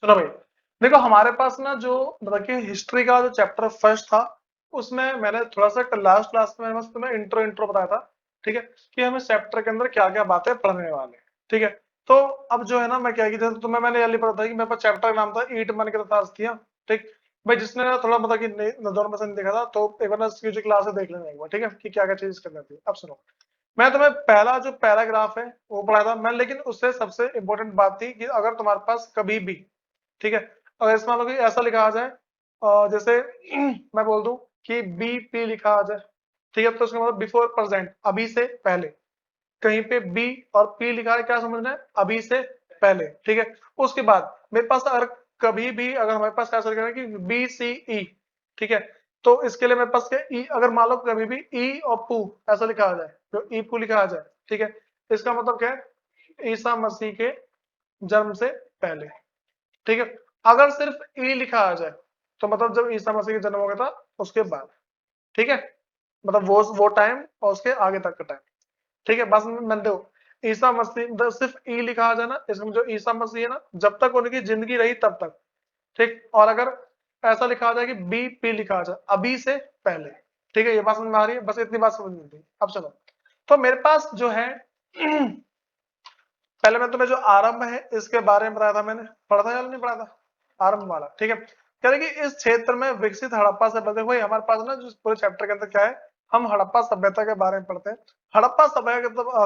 चलो भाई, देखो हमारे पास ना जो मतलब कि हिस्ट्री का जो चैप्टर फर्स्ट था, उसमें मैंने थोड़ा सा लास्ट क्लास में बस तुम्हें इंट्रो इंट्रो बताया था। ठीक है, कि हमें चैप्टर के अंदर क्या क्या बातें पढ़ने वाले हैं। ठीक है, तो अब जो है ना मैं क्या की जैसे तुम्हें मैंने ये पता था कि मेरे पास चैप्टर का नाम था ईट मन के ताज थिया। ठीक भाई, जिसने ना थोड़ा मतलब कि नजर में से नहीं देखा था तो एक बार ना इसकी जो क्लास है देख लेना एक बार। ठीक है, कि क्या क्या चीज करनी थी। अब सुनो, मैं तुम्हें पहला जो पैराग्राफ है वो पढ़ा था मैं, लेकिन उससे सबसे इंपॉर्टेंट बात थी कि अगर तुम्हारे पास कभी भी, ठीक है, अगर इसमें मान लो कि ऐसा लिखा आ जाए जैसे मैं बोल दूं कि बी पी लिखा आ जाए, ठीक है, तो उसका मतलब बिफोर प्रेजेंट, अभी से पहले। कहीं पे बी और पी लिखा है, क्या समझना है, अभी से पहले। ठीक है, उसके बाद मेरे पास अगर कभी भी अगर हमारे पास ऐसा लिखा है कि बी सी ई, ठीक है, तो इसके लिए मेरे पास क्या ई, अगर मान लो कभी भी ई और पू ऐसा लिखा आ जाए, जो ई पू लिखा आ जाए, ठीक है, इसका मतलब क्या है, ईसा मसीह के जन्म से पहले। ठीक है, अगर सिर्फ ई लिखा आ जाए तो मतलब जब ईसा मसीह का जन्म हो गया था उसके बाद। ठीक है, मतलब वो टाइम और उसके आगे तक का टाइम। ठीक है, बस मैं दो, ईसा मसीह सिर्फ ई लिखा आ जाए ना, इसमें जो ईसा मसीह है ना जब तक उनकी जिंदगी रही तब तक। ठीक, और अगर ऐसा लिखा आ जाए कि बी पी लिखा आ जाए अभी से पहले। ठीक है, ये बात समझ में आ रही है, बस इतनी बात समझ में थी। अब चलो, तो मेरे पास जो है पहले मैं तुम्हें जो आरंभ है इसके बारे में बताया था, मैंने पढ़ा था या नहीं पढ़ा था आरंभ वाला। ठीक है, कह रहे कि इस क्षेत्र में विकसित हड़प्पा सभ्यता हुई। हमारे पास ना जो पूरे चैप्टर के अंदर क्या है, हम हड़प्पा सभ्यता के बारे में पढ़ते हैं। हड़प्पा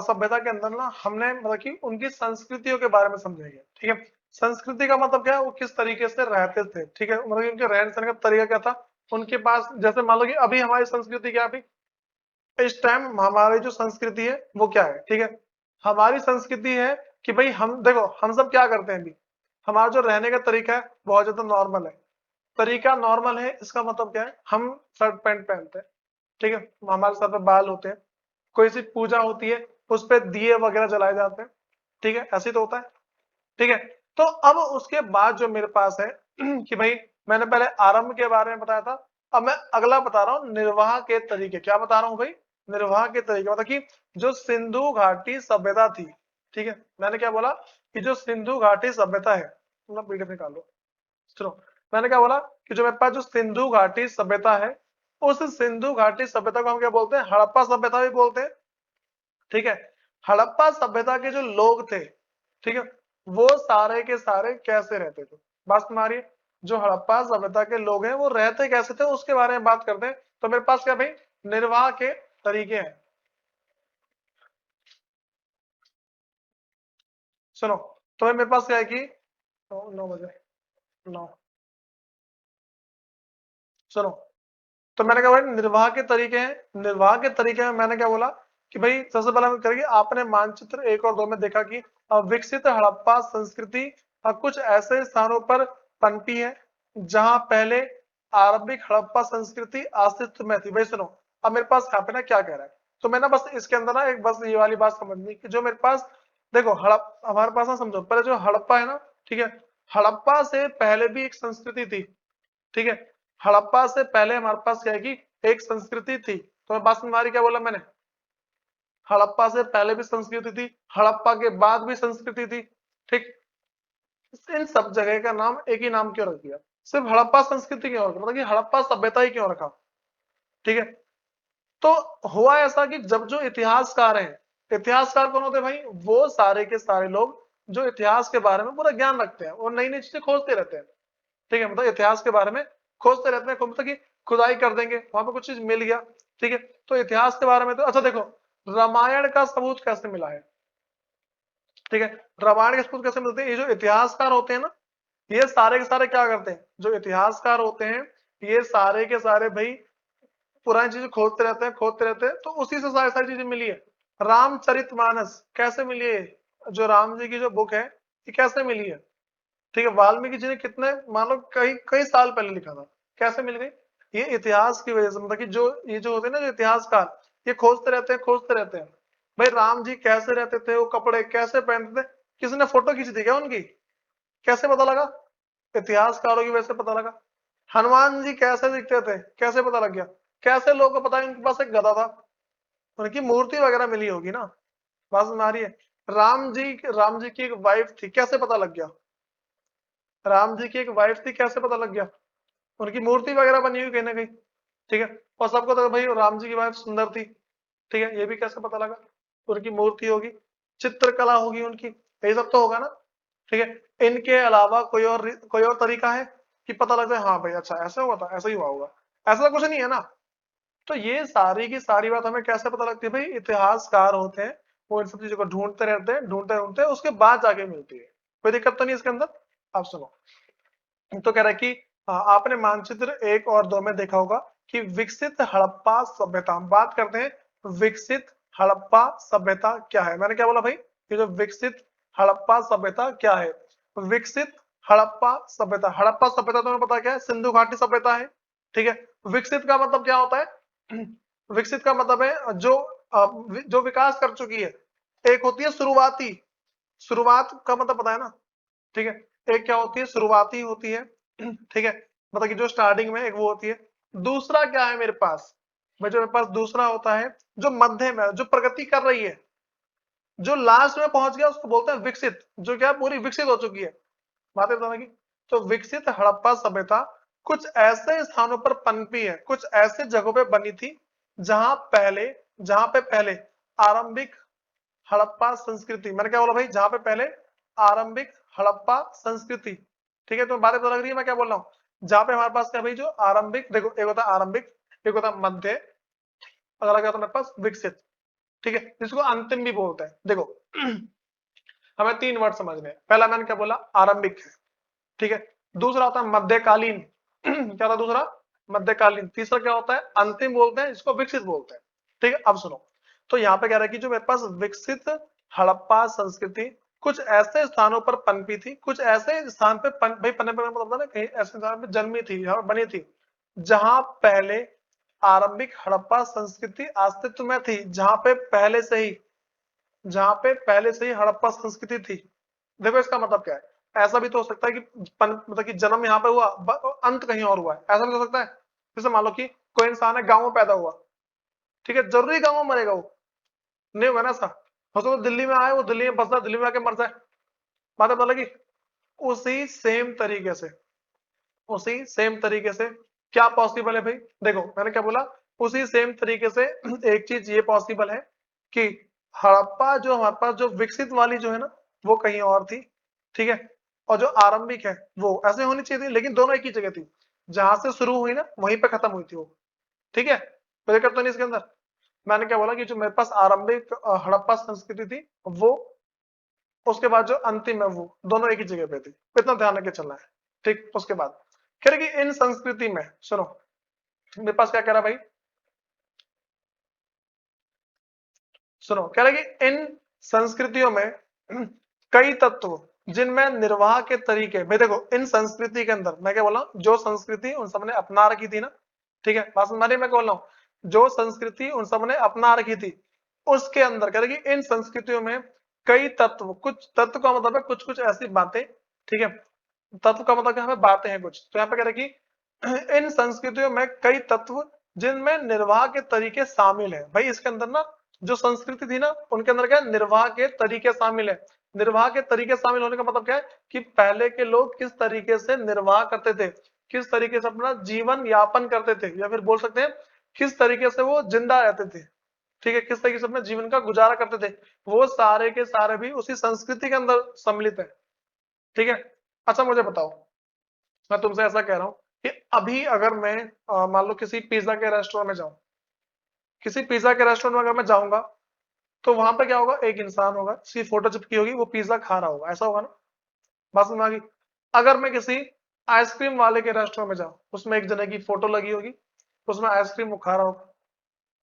सभ्यता के अंदर ना हमने मतलब कि उनकी संस्कृतियों के बारे में समझेंगे। ठीक है, संस्कृति का मतलब क्या है, वो किस तरीके से रहते थे। ठीक है, मतलब कि उनके रहन सहन का तरीका क्या था, उनके पास जैसे मान लो कि अभी हमारी संस्कृति क्या है, अभी इस टाइम हमारी जो संस्कृति है वो क्या है। ठीक है, हमारी संस्कृति है कि भाई हम देखो हम सब क्या करते हैं अभी, हमारा जो रहने का तरीका है बहुत ज्यादा नॉर्मल है। तरीका नॉर्मल है इसका मतलब क्या है, हम शर्ट पैंट पहनते हैं। ठीक है, हमारे सर पे बाल होते हैं, कोई सी पूजा होती है उस पे दिए वगैरह जलाए जाते हैं। ठीक है, ऐसे तो होता है। ठीक है, तो अब उसके बाद जो मेरे पास है कि भाई मैंने पहले आरंभ के बारे में बताया था, अब मैं अगला बता रहा हूँ निर्वाह के तरीके। क्या बता रहा हूँ भाई, निर्वाह के तरीके, मतलब कि जो सिंधु घाटी सभ्यता थी। ठीक है, मैंने क्या बोला कि जो सिंधु घाटी सभ्यता है, मतलब पीडीएफ निकाल लो। सुनो, मैंने क्या बोला कि जो मेरे पास जो सिंधु घाटी सभ्यता है, उस सिंधु घाटी सभ्यता को हम क्या बोलते हैं, हड़प्पा सभ्यता भी बोलते हैं। ठीक है, हड़प्पा सभ्यता के जो लोग थे, ठीक है, वो सारे के सारे कैसे रहते थे, बात तुम्हारी, जो हड़प्पा सभ्यता के लोग हैं वो रहते कैसे थे उसके बारे में बात करते हैं। तो मेरे पास क्या भाई, निर्वाह के तरीके हैं। सुनो, तो मेरे पास क्या है कि 9 बजे 9, सुनो, तो मैंने कहा भाई निर्वाह के तरीके हैं। निर्वाह के तरीके में मैंने क्या बोला कि भाई सबसे पहले हम करेंगे, आपने मानचित्र 1 और 2 में देखा कि विकसित हड़प्पा संस्कृति कुछ ऐसे स्थानों पर पनपी है जहां पहले आरंभिक हड़प्पा संस्कृति अस्तित्व में थी। भाई सुनो, अब मेरे पास यहाँ पे ना क्या कह रहा है, तो मैं ना बस इसके अंदर ना एक बस ये वाली बात समझनी कि जो मेरे पास, देखो हड़प हमारे पास ना समझो, पहले जो हड़प्पा है ना, ठीक है, हड़प्पा से पहले भी एक संस्कृति थी। ठीक है, हड़प्पा से पहले हमारे पास क्या है कि एक संस्कृति थी। तो मैं बात हमारी क्या बोला मैंने, हड़प्पा से पहले भी संस्कृति थी, हड़प्पा के बाद भी संस्कृति थी। ठीक, इन सब जगह का नाम एक ही नाम क्यों रख दिया, सिर्फ हड़प्पा संस्कृति क्यों रखा, मतलब कि हड़प्पा सभ्यता ही क्यों रखा। ठीक है, तो हुआ ऐसा कि जब जो इतिहासकार हैं, इतिहासकार कौन होते हैं भाई, वो सारे के सारे लोग जो इतिहास के बारे में पूरा ज्ञान रखते हैं और नई नई चीजें खोजते रहते हैं। ठीक है, मतलब इतिहास के बारे में खोजते रहते हैं, मतलब कि खुदाई कर देंगे वहां पे कुछ चीज मिल गया। ठीक है, तो इतिहास के बारे में तो अच्छा देखो, रामायण का सबूत कैसे मिला है। ठीक है, रामायण के सबूत कैसे मिलते हैं, ये जो इतिहासकार होते हैं ना, ये सारे के सारे क्या करते हैं, जो इतिहासकार होते हैं ये सारे के सारे भाई पुरानी चीजें खोजते रहते हैं, खोजते रहते हैं, तो उसी से सारी सारी चीजें मिली है। रामचरितमानस कैसे मिली है, जो राम जी की जो बुक है ये कैसे मिली है। ठीक है, वाल्मीकि जी ने कितने मान लो कई कई साल पहले लिखा था, कैसे मिल गई, ये इतिहास की वजह से, मतलब कि जो ये जो होते हैं ना जो इतिहासकार, ये खोजते रहते हैं, खोजते रहते हैं। भाई राम जी कैसे रहते थे, वो कपड़े कैसे पहनते थे, किसी ने फोटो खींची थी क्या उनकी, कैसे पता लगा, इतिहासकारों की वजह से पता लगा। हनुमान जी कैसे दिखते थे, कैसे पता लग गया, कैसे लोगों को पता है उनके पास एक गधा था, उनकी मूर्ति वगैरह मिली होगी ना, बात समझ आ रही है। राम जी की एक वाइफ थी, कैसे पता लग गया, राम जी की एक वाइफ थी, कैसे पता लग गया? उनकी मूर्ति वगैरह बनी हुई कहीं ना कहीं, ठीक है। और सबको तो भाई राम जी की वाइफ सुंदर थी, ठीक है, ये भी कैसे पता लगा? उनकी मूर्ति होगी, चित्रकला होगी उनकी, यही सब तो होगा ना, ठीक है। इनके अलावा कोई और तरीका है कि पता लग जाए हाँ भाई अच्छा ऐसा हुआ था, ऐसा ही हुआ होगा? ऐसा कुछ नहीं है ना। तो ये सारी की सारी बात हमें कैसे पता लगती है भाई? इतिहासकार होते हैं, वो इन सब चीजों को ढूंढते रहते हैं, ढूंढते ढूंढते उसके बाद जाके मिलती है। कोई दिक्कत तो नहीं इसके अंदर। आप सुनो, तो कह रहा है कि आपने मानचित्र 1 और 2 में देखा होगा कि विकसित हड़प्पा सभ्यता, हम बात करते हैं विकसित हड़प्पा सभ्यता क्या है। मैंने क्या बोला भाई? ये जो विकसित हड़प्पा सभ्यता क्या है? विकसित हड़प्पा सभ्यता, हड़प्पा सभ्यता तुम्हें पता क्या है? सिंधु घाटी सभ्यता है, ठीक है। विकसित का मतलब क्या होता है? विकसित का मतलब है जो विकास कर चुकी है। एक होती है शुरुआती, शुरुआत का मतलब पता है ना, ठीक है। एक क्या होती है? शुरुआती होती है, ठीक है, मतलब कि जो स्टार्टिंग में एक वो होती है। दूसरा क्या है मेरे पास? भाई जो मेरे पास दूसरा होता है, जो मध्य में, जो प्रगति कर रही है, जो लास्ट में पहुंच गया उसको बोलते हैं विकसित, जो क्या पूरी विकसित हो चुकी है। बात है की। तो विकसित हड़प्पा सभ्यता कुछ ऐसे स्थानों पर पनपी है, कुछ ऐसे जगहों पे बनी थी जहां पे पहले आरंभिक हड़प्पा संस्कृति, मैंने क्या बोला भाई? जहां पे पहले आरंभिक हड़प्पा संस्कृति, ठीक है। तो बातें तो लग रही है मैं क्या बोल रहा हूँ? जहां पे हमारे पास क्या भाई? जो आरंभिक, देखो एक होता है आरंभिक, एक होता है मध्य, अगला क्या होता है मेरे पास? विकसित, ठीक है, जिसको अंतिम भी बोलते हैं। देखो हमें 3 वर्ड समझने हैं। पहला मैंने क्या बोला? आरंभिक है, ठीक है। दूसरा होता है मध्यकालीन क्या था दूसरा? मध्यकालीन। तीसरा क्या होता है? अंतिम बोलते हैं, इसको विकसित बोलते हैं, ठीक है। अब सुनो, तो यहाँ पे कह रहा है कि जो मेरे पास विकसित हड़प्पा संस्कृति कुछ ऐसे स्थानों पर पनपी थी, कुछ ऐसे स्थान पे भाई पनने पर मतलब ना कहीं ऐसे स्थान पे जन्मी थी, यहाँ बनी थी जहां पहले आरंभिक हड़प्पा संस्कृति अस्तित्व में थी, जहां पे पहले से ही हड़प्पा संस्कृति थी। देखो इसका मतलब क्या है? ऐसा भी तो हो सकता है कि मतलब कि जन्म यहाँ पे हुआ, अंत कहीं और हुआ है, ऐसा भी हो सकता है। जैसे मान लो कि कोई इंसान है, गांव में पैदा हुआ, ठीक है, जरूरी गांव में मरेगा वो? नहीं होगा ना ऐसा। हो सकता है दिल्ली में आए, वो दिल्ली में बसता, दिल्ली में आके मर जाए। बात है पता लगी? उसी सेम तरीके से, उसी सेम तरीके से क्या पॉसिबल है भाई? देखो मैंने क्या बोला? उसी सेम तरीके से एक चीज ये पॉसिबल है कि हड़प्पा जो हमारे पास जो विकसित वाली जो है ना, वो कहीं और थी, ठीक है, और जो आरंभिक है वो ऐसे होनी चाहिए थी, लेकिन दोनों एक ही जगह थी। जहां से शुरू हुई ना वहीं पे खत्म हुई थी वो, ठीक है। कोई दिक्कत तो नहीं इसके अंदर। मैंने क्या बोला कि जो मेरे पास आरंभिक हड़प्पा संस्कृति थी वो, उसके बाद जो अंतिम है वो, दोनों एक ही जगह पे थी। इतना ध्यान रख के चलना है, ठीक। उसके बाद कह रहे कि इन संस्कृति में, सुनो मेरे पास क्या कह रहा है भाई? सुनो, कह रहे कि इन संस्कृतियों में कई तत्व जिनमें निर्वाह के तरीके, भाई देखो इन संस्कृति के अंदर मैं क्या बोला? जो संस्कृति उन सबने अपना रखी थी ना, ठीक है, बात समझ मैं बोल रहा हूँ, जो संस्कृति उन सबने अपना रखी थी उसके अंदर कह रहे कि इन संस्कृतियों में कई तत्व, कुछ तत्व का मतलब है कुछ कुछ ऐसी बातें, ठीक है। तत्व का मतलब क्या है? बातें हैं कुछ। तो यहाँ पे कह रहे कि इन संस्कृतियों में कई तत्व जिनमें निर्वाह के तरीके शामिल है। भाई इसके अंदर ना जो संस्कृति थी ना उनके अंदर क्या है? निर्वाह के तरीके शामिल है। निर्वाह के तरीके शामिल होने का मतलब क्या है? कि पहले के लोग किस तरीके से निर्वाह करते थे, किस तरीके से अपना जीवन यापन करते थे, या फिर बोल सकते हैं किस तरीके से वो जिंदा रहते थे, ठीक है, किस तरीके से अपने जीवन का गुजारा करते थे, वो सारे के सारे भी उसी संस्कृति के अंदर सम्मिलित है, ठीक है। अच्छा मुझे बताओ, मैं तुमसे ऐसा कह रहा हूँ कि अभी अगर मैं मान लो किसी पिज्जा के रेस्टोरेंट में जाऊं, किसी पिज्जा के रेस्टोरेंट में अगर मैं जाऊंगा, तो वहां पे क्या होगा? एक इंसान होगा, उसकी फोटो चिपकी होगी, वो पिज्जा खा रहा होगा, ऐसा होगा ना? बात समझ में आ गई? अगर मैं किसी आइसक्रीम वाले के रेस्टोरेंट में जाऊं, उसमें एक जने की फोटो लगी होगी, उसमें आइसक्रीम वो खा रहा होगा।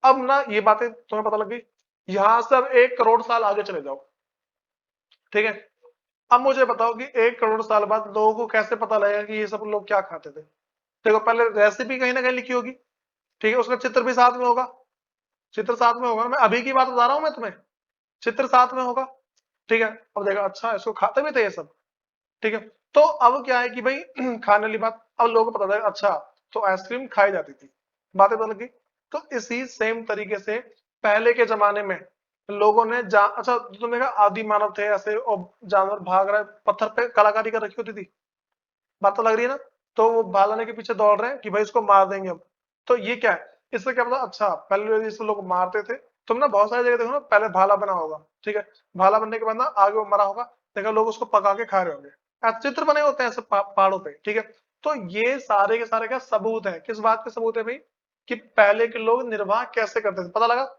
अब ना ये बातें तुम्हें पता लग गई। यहां से अब 1 करोड़ साल आगे चले जाओ, ठीक है। अब मुझे बताओ कि 1 करोड़ साल बाद लोगों को कैसे पता लगेगा कि ये सब लोग क्या खाते थे? देखो पहले रेसिपी कहीं ना कहीं लिखी होगी, ठीक है, उसका चित्र भी साथ में होगा, चित्र साथ में होगा, मैं अभी की बात बता रहा हूं मैं तुम्हें, चित्र साथ में होगा, ठीक है। अब देखा अच्छा इसको खाते भी थे ये सब, ठीक है। तो अब क्या है कि भाई खाने वाली बात, अब लोगों को पता लगा अच्छा तो आइसक्रीम खाई जाती थी, बातें तो लगी। तो इसी सेम तरीके से पहले के जमाने में लोगों ने अच्छा तुमने कहा आदि मानव थे ऐसे और जानवर भाग रहे, पत्थर पे कलाकारी कर रखी होती थी, बात तो लग रही है ना। तो वो भालाने के पीछे दौड़ रहे हैं कि भाई इसको मार देंगे हम। तो ये क्या है, इससे क्या पता, अच्छा पहले इसे लोग मारते थे। तुम ना बहुत सारी जगह देखो ना, पहले भाला बना होगा, ठीक है, भाला बनने के बाद ना आगे वो मरा होगा, देखो लोग उसको पका के खा रहे होंगे, चित्र बने होते हैं ऐसे पहाड़ों पे, ठीक है। तो ये सारे के सारे क्या सबूत है, किस बात के सबूत है भाई, कि पहले के लोग निर्वाह कैसे करते थे, पता लगा।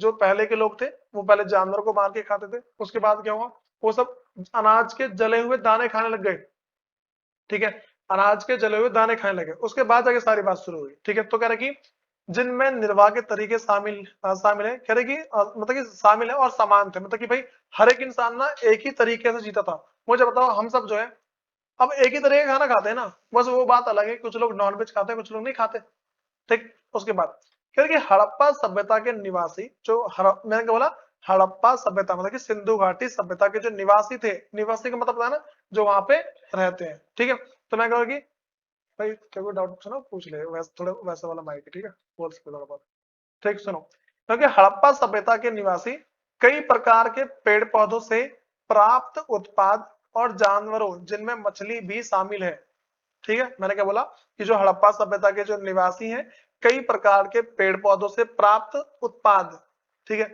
जो पहले के लोग थे वो पहले जानवर को मार के खाते थे, उसके बाद क्या हुआ, वो सब अनाज के जले हुए दाने खाने लग गए, ठीक है, अनाज के जले हुए दाने खाने लगे, उसके बाद जाके सारी बात शुरू हुई, ठीक है। तो कह रहे कि जिनमें निर्वाह के तरीके शामिल है, कह रहे कि मतलब कि शामिल है और समान थे, मतलब कि भाई हर एक इंसान ना एक ही तरीके से जीता था। मुझे बताओ, हम सब जो है अब एक ही तरह का खाना खाते हैं ना, बस वो बात अलग है, कुछ लोग नॉनवेज खाते हैं, कुछ लोग नहीं खाते, ठीक। उसके बाद कह रहे कि हड़प्पा सभ्यता के निवासी जो मैंने क्या बोला, हड़प्पा सभ्यता मतलब कि सिंधु घाटी सभ्यता के जो निवासी थे, निवासी का मतलब पता है ना, जो वहां पे रहते हैं, ठीक है। तो मैं कहूँगा कि भाई कोई डाउट सुनो पूछ ले, वैसे थोड़ा वैसा वाला माइक है, ठीक है, बोल सकते थोड़ा बहुत, ठीक सुनो। क्योंकि हड़प्पा सभ्यता के निवासी कई प्रकार के पेड़ पौधों से प्राप्त उत्पाद और जानवरों जिनमें मछली भी शामिल है, ठीक है। मैंने क्या बोला कि जो हड़प्पा सभ्यता के जो निवासी हैं कई प्रकार के पेड़ पौधों से प्राप्त उत्पाद, ठीक है,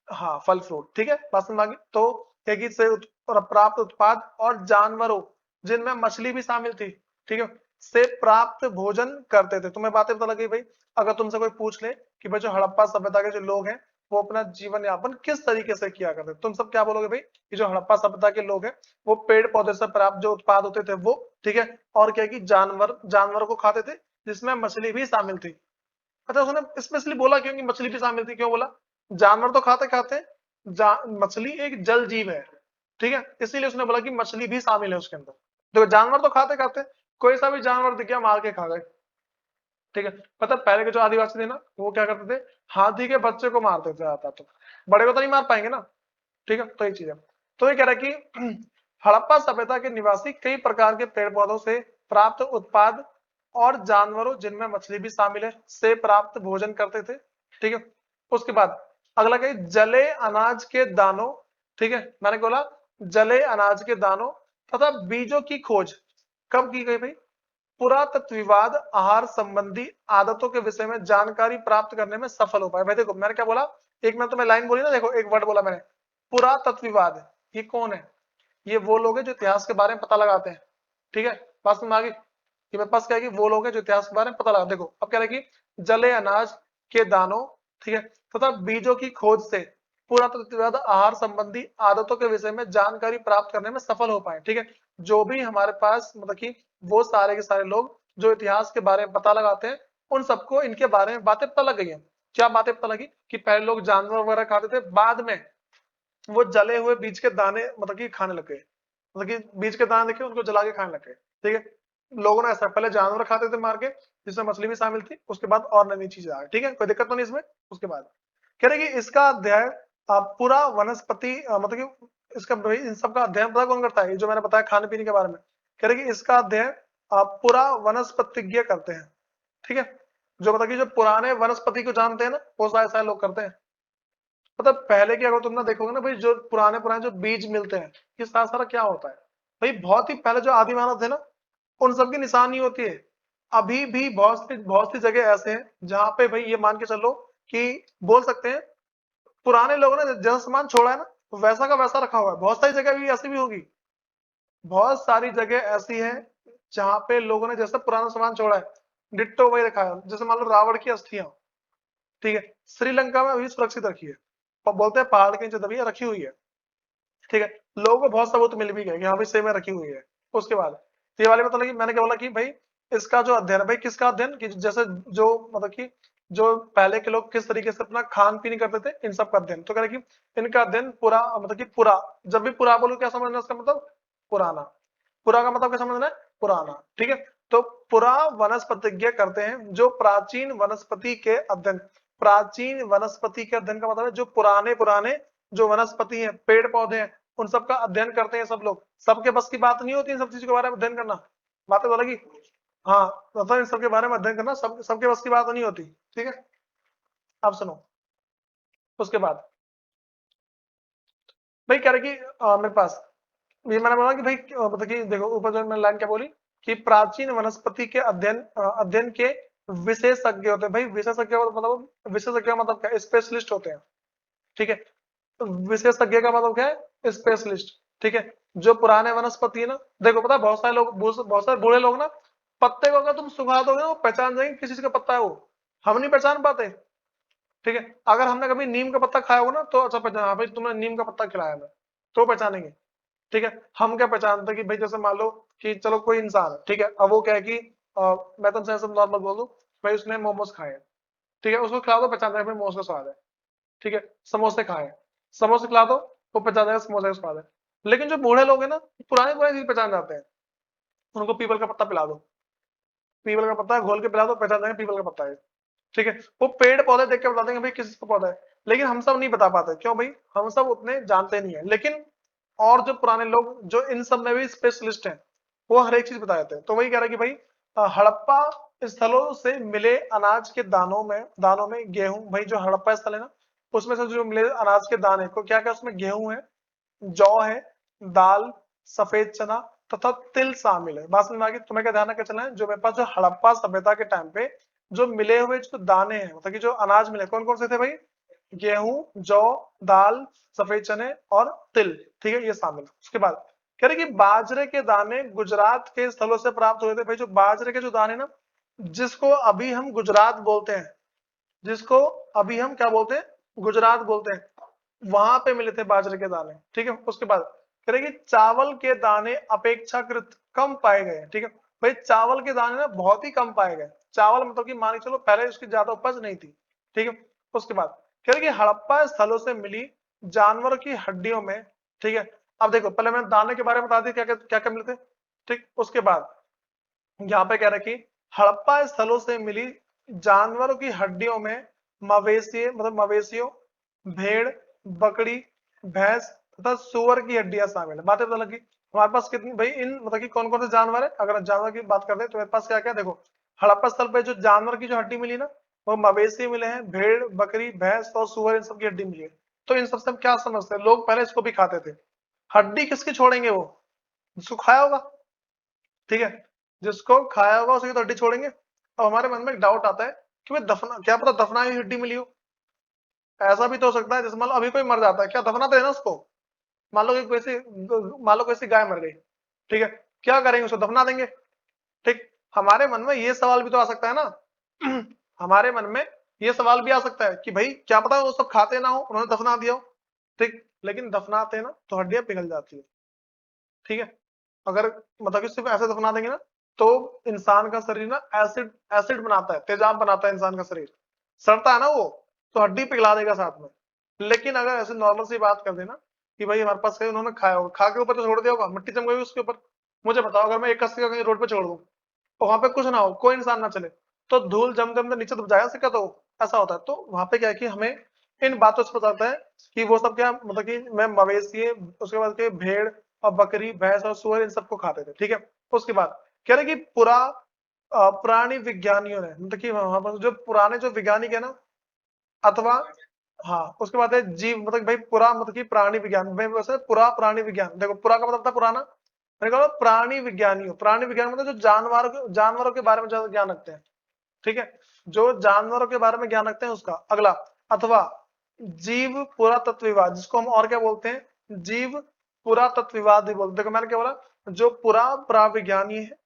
हाँ फल फ्रूट, ठीक है, बात समझ आ गई। तो एक ही से प्राप्त उत्पाद और जानवरों जिनमें मछली भी शामिल थी, ठीक है, से प्राप्त भोजन करते थे। तुम्हें बातें पता लगी भाई, अगर तुमसे कोई पूछ ले कि भाई जो हड़प्पा सभ्यता के जो लोग हैं वो अपना जीवन यापन किस तरीके से किया करते, तुम सब क्या बोलोगे भाई, कि जो हड़प्पा सभ्यता के लोग हैं वो पेड़ पौधे से प्राप्त जो उत्पाद होते थे वो, ठीक है, और क्या कि जानवर को खाते थे जिसमें मछली भी शामिल थी। अच्छा उसने स्पेशली बोला क्यों कि मछली भी शामिल थी, क्यों बोला, जानवर तो खाते खाते मछली एक जल जीव है, ठीक है, इसीलिए उसने बोला कि मछली भी शामिल है उसके अंदर। देखो जानवर तो खाते खाते कोई सा भी जानवर दिख गया मार के खा गए, ठीक है। पता पहले के जो आदिवासी थे ना वो क्या करते थे, हाथी के बच्चे को मारते थे, आता तो बड़े को तो नहीं मार पाएंगे ना, ठीक है। तो ये चीज है। तो ये कह रहा है कि हड़प्पा सभ्यता के निवासी कई प्रकार के पेड़ पौधों से प्राप्त उत्पाद और जानवरों जिनमें मछली भी शामिल है से प्राप्त भोजन करते थे, ठीक है। उसके बाद अगला कही जले अनाज के दानों, ठीक है, मैंने बोला जले अनाज के दानों तथा बीजों की खोज कब की गई भाई, पुरातत्ववाद आहार संबंधी आदतों के विषय में जानकारी प्राप्त करने में सफल हो पाए। भाई देखो मैंने क्या बोला, एक मैं तुम्हें लाइन बोली ना, देखो एक वर्ड बोला मैंने, पुरातत्ववाद, ये कौन है, ये वो लोग हैं जो इतिहास के बारे में पता लगाते हैं, ठीक है। बात समझ आ गई, कि मेरे पास क्या है कि वो लोग हैं जो इतिहास के बारे में पता लगा, देखो अब क्या है कि जले अनाज के दानों, ठीक है, तथा बीजों की खोज से पुरातत्ववाद आहार संबंधी आदतों के विषय में जानकारी प्राप्त करने में सफल हो पाए, ठीक है। जो भी हमारे पास मतलब कि वो सारे के सारे लोग जो इतिहास के बारे में पता लगाते हैं उन सबको इनके बारे में बातें पता लग गई हैं। क्या बातें पता लगी, कि पहले लोग जानवर वगैरह खाते थे, बाद में वो जले हुए बीज के दाने मतलब कि खाने लग गए, मतलब कि बीज के दाने देखे उनको जला के खाने लग गए, ठीक है। लोगों ने ऐसा पहले जानवर खाते थे मार के जिसमें मछली भी शामिल थी, उसके बाद और नई नई चीजें आ गई, ठीक है, कोई दिक्कत तो नहीं इसमें। उसके बाद कह रहे कि इसका अध्याय पूरा वनस्पति मतलब कि इसका इन सबका अध्ययन पता कौन करता है, ये जो मैंने बताया खाने पीने के बारे में, कह रहे कि इसका अध्ययन पूरा वनस्पतिज्ञ करते हैं, ठीक है। जो मतलब कि जो पुराने वनस्पति को जानते हैं ना वो सारे सारे लोग करते हैं। मतलब पहले की अगर तुम ना देखोगे ना भाई, जो पुराने पुराने जो बीज मिलते हैं ये सारा सारा क्या होता है भाई, बहुत ही पहले जो आदि मानव थे ना उन सबकी निशानी होती है। अभी भी बहुत सी जगह ऐसे हैं जहां पे भाई ये मान के चलो कि बोल सकते हैं पुराने लोगों ने जैसा सामान छोड़ा है ना वैसा का वैसा रखा हुआ है। बहुत सारी जगह भी ऐसी भी होगी, बहुत सारी जगह ऐसी है जहां पे लोगों ने जैसा पुराना सामान छोड़ा है डिट्टो वही रखा है। जैसे मान लो रावण की अस्थियां, ठीक है, श्रीलंका में अभी सुरक्षित रखी है और बोलते हैं पहाड़ के नीचे दबी है, रखी हुई है, ठीक है। लोगों को बहुत सबूत मिल भी गए कि हाँ भाई सेम में रखी हुई है। उसके बाद ये वाले मतलब कि मैंने क्या बोला कि भाई इसका जो अध्ययन है भाई, किसका अध्ययन, कि जैसे जो मतलब कि जो पहले के लोग किस तरीके से अपना खान पीन करते थे इन सब का अध्ययन। तो कह रहे कि इनका अध्ययन पूरा मतलब कि पूरा, जब भी पूरा बोलो क्या समझना है उसका मतलब, पुराना, पूरा का मतलब क्या समझना है, पुराना, ठीक है। तो पुरा वनस्पतिज्ञ करते हैं जो प्राचीन वनस्पति के अध्ययन, प्राचीन वनस्पति के अध्ययन का मतलब है जो पुराने पुराने जो वनस्पति है पेड़ पौधे हैं उन सब का अध्ययन करते हैं सब लोग। सबके बस की बात नहीं होती इन सब चीजों के बारे में अध्ययन करना, बातें तो लगी, हाँ मतलब इन सबके बारे में अध्ययन करना सबके बस की बात नहीं होती, ठीक है। अब सुनो उसके बाद भाई कह रहे कि मेरे पास ये मैंने बोला कि भाई मतलब कि देखो ऊपर जो मैंने लाइन क्या बोली कि प्राचीन वनस्पति के अध्ययन के विशेषज्ञ होते हैं। भाई विशेषज्ञ का मतलब क्या है? स्पेशलिस्ट होते हैं। ठीक है, तो विशेषज्ञ का मतलब क्या है? स्पेशलिस्ट। ठीक है, जो पुराने वनस्पति है ना, देखो पता है बहुत सारे लोग, बहुत सारे बूढ़े लोग ना, पत्ते को अगर तुम सुखा दोगे ना वो पहचान जाएंगे किस चीज का पत्ता है वो, हम नहीं पहचान पाते। ठीक है, अगर हमने कभी नीम का पत्ता खाया होगा ना तो अच्छा पहचान, हाँ भाई तुमने नीम का पत्ता खिलाया ना, तो पहचानेंगे। ठीक है, हम क्या पहचानते हैं कि भाई जैसे मान लो कि चलो कोई इंसान है, ठीक है, अब वो क्या है कि मैं तुमसे ऐसे नॉर्मल बोल दूं, भाई उसने मोमोज खाए हैं, ठीक है, उसको खिला दो पहचान जाएगा भाई मोमोज का स्वाद है। ठीक है, समोसे खाए, समोसे खिला दो वो पहचान जाएगा समोसे का स्वाद है। लेकिन जो बूढ़े लोग हैं ना, पुराने पुरानी चीज पहचान जाते हैं। उनको पीपल का पत्ता पिला दो, पीपल का पत्ता घोल के पिला दो, पहचान जाएंगे पीपल का पत्ता है। ठीक है, वो पेड़ पौधे देख के बता देंगे भाई किस का पौधा है। लेकिन हम सब नहीं बता पाते, क्यों भाई? हम सब उतने जानते नहीं है। लेकिन और जो पुराने लोग जो इन सब में भी स्पेशलिस्ट हैं, वो हर एक चीज बता देते हैं। तो वही कह रहा है कि भाई हड़प्पा स्थलों से मिले अनाज के दानों में गेहूं, भाई जो हड़प्पा स्थल है ना, उसमें से जो मिले अनाज के दाने को क्या क्या, उसमें गेहूं है, जौ है, दाल, सफेद चना तथा तिल शामिल है। बात समझ में आ गई? तुम्हें क्या ध्यान रखना चलना है, जो मेरे पास जो हड़प्पा सभ्यता के टाइम पे जो मिले हुए जो दाने हैं, मतलब कि जो अनाज मिले, कौन कौन से थे भाई? गेहूं, जौ, दाल, सफेद चने और तिल। ठीक है, ये शामिल है। उसके बाद कह रहे कि बाजरे के दाने गुजरात के स्थलों से प्राप्त हुए थे। भाई जो बाजरे के जो दाने ना, जिसको अभी हम गुजरात बोलते हैं, जिसको अभी हम क्या बोलते हैं? गुजरात बोलते हैं, वहां पे मिले थे बाजरे के दाने। ठीक है, उसके बाद कह रहे कि चावल के दाने अपेक्षाकृत कम पाए गए। ठीक है, भाई चावल के दाने ना बहुत ही कम पाए गए। चावल मतलब कि मान के चलो पहले उसकी ज्यादा उपज नहीं थी। ठीक है, उसके बाद कह रहे कि हड़प्पा स्थलों से मिली जानवर की हड्डियों में, ठीक है, अब देखो पहले मैंने दाने के बारे में बता दी क्या क्या क्या मिले थे। ठीक, उसके बाद यहाँ पे कह रहे कि हड़प्पा स्थलों से मिली जानवरों की हड्डियों में मवेशियों, भेड़, बकरी, भैंस तथा सुअर की हड्डियां शामिल है। बातें पता लगी हमारे पास कितनी भाई, इन मतलब कि कौन कौन से जानवर है? अगर जानवर की बात करते हैं तो मेरे पास क्या क्या देखो, हड़प्पा स्थल पे जो जानवर की जो हड्डी मिली ना, वो मवेशी मिले हैं, भेड़, बकरी, भैंस और सुअर, इन सब की हड्डी मिली है। तो इन सबसे हम क्या समझते हैं? लोग पहले इसको भी खाते थे। हड्डी किसकी छोड़ेंगे? वो जिसको खाया होगा। ठीक है, जिसको खाया होगा उसकी तो हड्डी छोड़ेंगे। अब हमारे मन में एक डाउट आता है कि भाई दफना, क्या पता दफनाई हुई हड्डी मिली हो। ऐसा भी तो हो सकता है, जैसे मान लो अभी कोई मर जाता है, क्या दफनाते हैं ना उसको? मान लो कि कोई सी गाय मर गई, ठीक है, क्या करेंगे? उसको दफना देंगे। ठीक, हमारे मन में ये सवाल भी तो आ सकता है ना हमारे मन में ये सवाल भी आ सकता है कि भाई क्या पता वो सब खाते ना हो, उन्होंने दफना दिया हो। ठीक, लेकिन दफनाते हैं ना तो हड्डियां पिघल जाती है। ठीक है, अगर मतलब कि सिर्फ ऐसे दफना देंगे ना, तो इंसान का शरीर ना एसिड एसिड बनाता है, तेजाब बनाता है इंसान का शरीर, सड़ता है ना वो, तो हड्डी पिघला देगा साथ में। लेकिन अगर ऐसे नॉर्मल सी बात कर देना कि भाई हमारे पास उन्होंने खाया होगा, खा के ऊपर तो छोड़ दिया होगा, मिट्टी जम गई उसके ऊपर। मुझे बताओ अगर मैं 81 का कहीं रोड पे छोड़ दूं तो वहां पे कुछ ना हो, कोई इंसान ना चले, तो धूल जम जम के नीचे दब जाएगा सिक्का, तो ऐसा होता है। तो वहां पे क्या है कि हमें इन बातों से पता चलता है कि वो सब क्या, मतलब कि मैं मवेशी, उसके बाद के भेड़ और बकरी, भैंस और सुअर, इन सबको खाते थे। ठीक है, उसके बाद कह रहे कि प्राणी विज्ञानियों ने, मतलब कि वहां पर जो पुराने जो वैज्ञानिक है ना, अथवा हाँ, उसके बाद है जीव, मतलब कि भाई पूरा, मतलब कि प्राणी विज्ञान में वैसे पूरा प्राणी विज्ञान, देखो पूरा का मतलब था पुराना, मैंने कहा प्राणी विज्ञान मतलब जो जानवरों के बारे में ज्यादा ज्ञान रखते हैं। ठीक है, जो जानवरों के बारे में ज्ञान रखते हैं उसका। अगला, अथवा जीव पुरातत्वविवाद, जिसको हम और क्या बोलते हैं? जीव पुरातत्वविवाद भी बोलते हैं। देखो मैंने क्या बोला, जो पुराविज्ञानी है,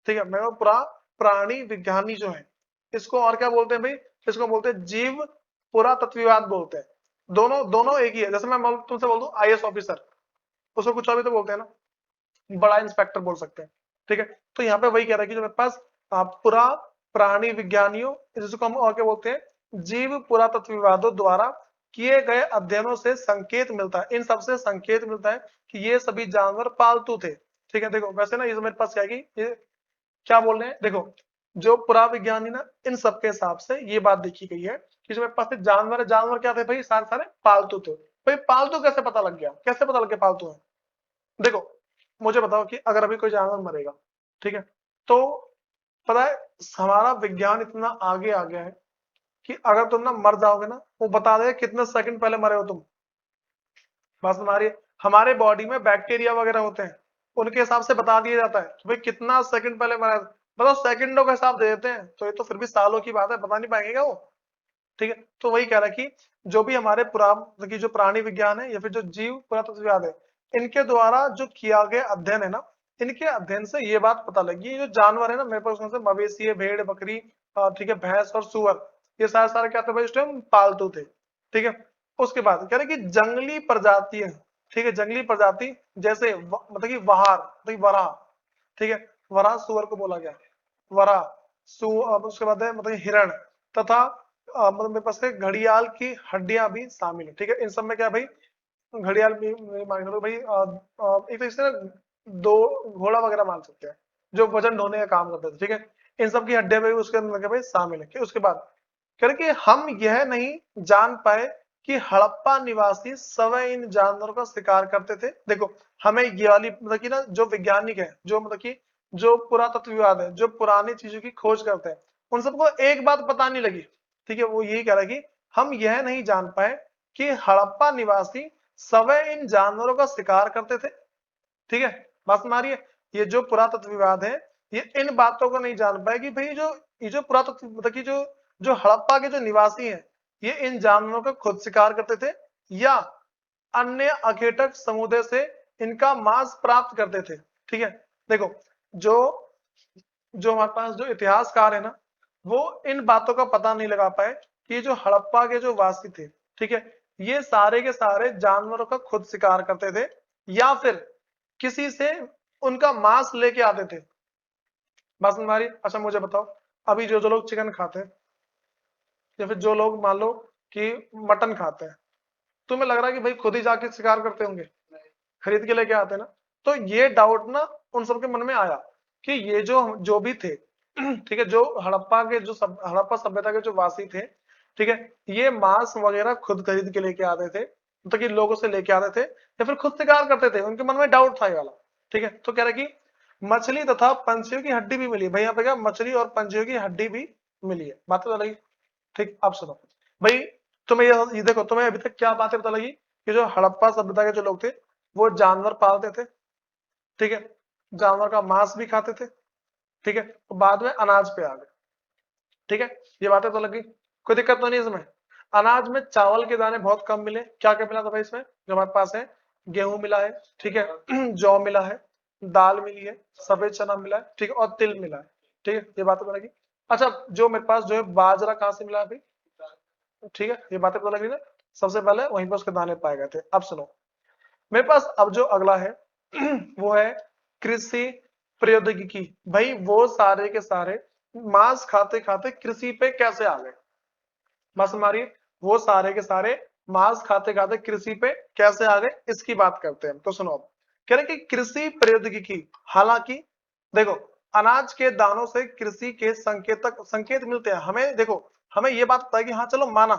ठीक है, मैं पूरा प्राणी विज्ञानी जो है, इसको और क्या बोलते हैं भाई? इसको बोलते हैं जीव पुरातत्वविवाद बोलते हैं। दोनों दोनों एक ही है। जैसे मैं तुमसे बोल दूं आईएएस ऑफिसर, उसको कुछ और भी तो बोलते हैं ना, बड़ा इंस्पेक्टर बोल सकते हैं। ठीक है, तो यहाँ पे वही कह रहा है कि जो मेरे पास पुरा प्राणी विज्ञानियों, जिसको हम और क्या बोलते हैं? जीव पुरातत्वविवादों द्वारा किए गए अध्ययनों से संकेत मिलता है, इन सबसे संकेत मिलता है कि ये सभी जानवर पालतू थे। ठीक है, देखो वैसे ना ये मेरे पास क्या है कि ये क्या बोल रहे हैं, देखो जो पुराविज्ञानी ना, इन सबके हिसाब से ये बात देखी गई है कि जो मेरे पास जानवर है, जानवर क्या थे भाई? सारे सारे पालतू थे। भाई पालतू कैसे पता लग गया? कैसे पता लग गया पालतू है? देखो मुझे बताओ कि अगर अभी कोई जानवर मरेगा, ठीक है, तो पता है हमारा विज्ञान इतना आगे आ गया है कि अगर तुम ना मर जाओगे ना, वो बता देगा कितने सेकंड पहले मरे हो तुम। बात सुना रही है? हमारे बॉडी में बैक्टीरिया वगैरह होते हैं, उनके हिसाब से बता दिया जाता है कि भाई कितना सेकंड पहले मरा, मतलब सेकंडों का हिसाब दे देते हैं, तो ये तो फिर भी सालों की बात है, बता नहीं पाएंगे क्या वो। ठीक है, तो वही कह रहा है कि जो भी हमारे की जो प्राणी विज्ञान है या फिर जो जीव पुरातत्वविद है, इनके द्वारा जो किया गया अध्ययन है ना, इनके अध्ययन से ये बात पता लगी, ये जो जानवर है ना मेरे पास, उसमें से मवेशी है, भेड़ बकरी, ठीक है, भैंस और सुअर, ये सारे सारे क्या थे भाई, इस टाइम पालतू थे। ठीक है, उसके बाद कह रहे कि जंगली प्रजाति है, ठीक है, जंगली प्रजाति जैसे मतलब कि वहार, मतलब वराह, ठीक है, वराह सुअर को बोला गया, वराह उसके बाद है मतलब हिरण, तथा मतलब मेरे पास है घड़ियाल की हड्डियां भी शामिल है। ठीक है, इन सब में क्या है भाई, घड़ियाल भी मान लो भाई, एक तो इससे ना दो घोड़ा वगैरह मान सकते हैं जो वजन ढोने का काम करते थे। ठीक है, इन सब की हड्डियां भी उसके अंदर क्या भाई शामिल है। उसके बाद कह रहे कि हम यह नहीं जान पाए कि हड़प्पा निवासी सवै इन जानवरों का शिकार करते थे। देखो, हमें ये वाली मतलब कि ना जो वैज्ञानिक है, जो मतलब कि जो पुरातत्वविद है, जो पुरानी चीजों की खोज करते हैं, उन सबको एक बात पता नहीं लगी। ठीक है, वो यही कह रहा है कि हम यह नहीं जान पाए कि हड़प्पा निवासी सवै इन जानवरों का शिकार करते थे। ठीक है, बात समझ आ रही है। ये जो पुरातत्वविद है, ये इन बातों को नहीं जान पाए कि भाई ये जो पुरातत्व मतलब कि जो जो हड़प्पा के जो निवासी हैं, ये इन जानवरों का खुद शिकार करते थे या अन्य अकेटक समुदाय से इनका मांस प्राप्त करते थे। ठीक है, देखो, जो जो हमारे पास जो इतिहासकार है ना, वो इन बातों का पता नहीं लगा पाए कि जो हड़प्पा के जो वासी थे, ठीक है, ये सारे के सारे जानवरों का खुद शिकार करते थे या फिर किसी से उनका मांस लेके आते थे। बात समझ आ रही है? अच्छा मुझे बताओ, अभी जो जो लोग चिकन खाते हैं या फिर जो लोग मान लो कि मटन खाते हैं, तुम्हें लग रहा है कि भाई खुद ही जाके शिकार करते होंगे, खरीद के लेके आते हैं ना? तो ये डाउट ना उन सबके मन में आया कि ये जो जो भी थे ठीक है, जो हड़प्पा के जो हड़प्पा सभ्यता के जो वासी थे, ठीक है, ये मांस वगैरह खुद खरीद के लेके आते थे, मतलब कि लोगों से लेके आते थे या फिर खुद शिकार करते थे, उनके मन में डाउट था ये वाला। ठीक है, तो कह रहे कि मछली तथा पंछियों की हड्डी भी मिली है। भाई यहाँ पे क्या, मछली और पंछियों की हड्डी भी मिली है, बात तो लगी। ठीक, अब सुनो भाई, तुम्हें ये देखो, तुम्हें अभी तक क्या बातें पता लगी कि जो हड़प्पा सभ्यता के जो लोग थे, वो जानवर पालते थे, ठीक है, जानवर का मांस भी खाते थे, ठीक है, तो बाद में अनाज पे आ गए। ठीक है, ये बातें तो लगी, कोई दिक्कत तो नहीं इसमें। अनाज में चावल के दाने बहुत कम मिले, क्या क्या मिला था भाई इसमें, जो हमारे पास है, गेहूं मिला है, ठीक है, जौ मिला है, दाल मिली है, सफेद चना मिला है, ठीक है, और तिल मिला है। ठीक है, ये बातें तो लगी। अच्छा, जो मेरे पास जो है बाजरा कहाँ से मिला है भाई, ठीक है, ये बातें पता लगी ना, सबसे पहले वहीं पर उसके दाने पाए गए थे। अब सुनो मेरे पास, अब जो अगला है वो है कृषि प्रौद्योगिकी। भाई वो सारे के सारे मांस खाते खाते कृषि पे कैसे आ गए, बस हमारी, वो सारे के सारे मांस खाते खाते कृषि पे कैसे आ गए, इसकी बात करते हैं। तो सुनो, अब कह रहे कि कृषि प्रौद्योगिकी, हालांकि देखो, अनाज के दानों से कृषि के संकेत मिलते हैं हमें। देखो, हमें ये बात पता है कि हाँ चलो माना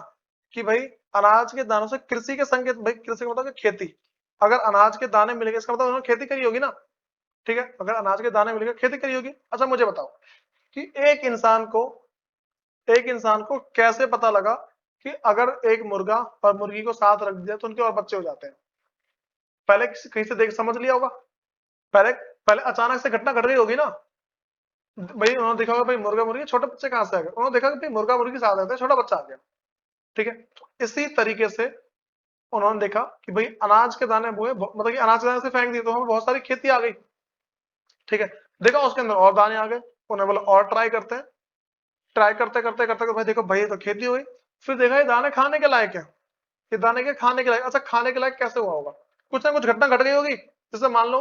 कि भाई अनाज के दानों से कृषि के संकेत, भाई कृषि का मतलब खेती, अगर अनाज के दाने मिलेंगे इसका मतलब उन्होंने खेती करी होगी ना। ठीक है, अगर अनाज के दाने मिलेंगे खेती करी होगी। अच्छा मुझे बताओ कि एक इंसान को कैसे पता लगा कि अगर एक मुर्गा और मुर्गी को साथ रख दिया तो उनके और बच्चे हो जाते हैं? पहले कहीं से देख समझ लिया होगा, पहले पहले अचानक से घटना घट रही होगी ना। भाई उन्होंने देखा होगा भाई मुर्गा मुर्गी छोटे बच्चे कहाँ से आ गए, उन्होंने देखा कि भाई मुर्गा मुर्गी साथ रहते हैं, छोटा बच्चा आ गया। ठीक है, तो इसी तरीके से उन्होंने देखा कि भाई अनाज के दाने बोए, मतलब कि अनाज के दाने से फेंक दिए तो हमें बहुत सारी खेती आ गई। ठीक है, देखा उसके अंदर और दाने आ गए, उन्हें बोला और ट्राई करते हैं। ट्राई करते करते करते भाई देखो भाई ये तो खेती हुई। फिर देखा ये दाने खाने के लायक है, ये दाने के खाने के लायक। अच्छा खाने के लायक कैसे हुआ होगा, कुछ ना कुछ घटना घट गई होगी, जैसे मान लो।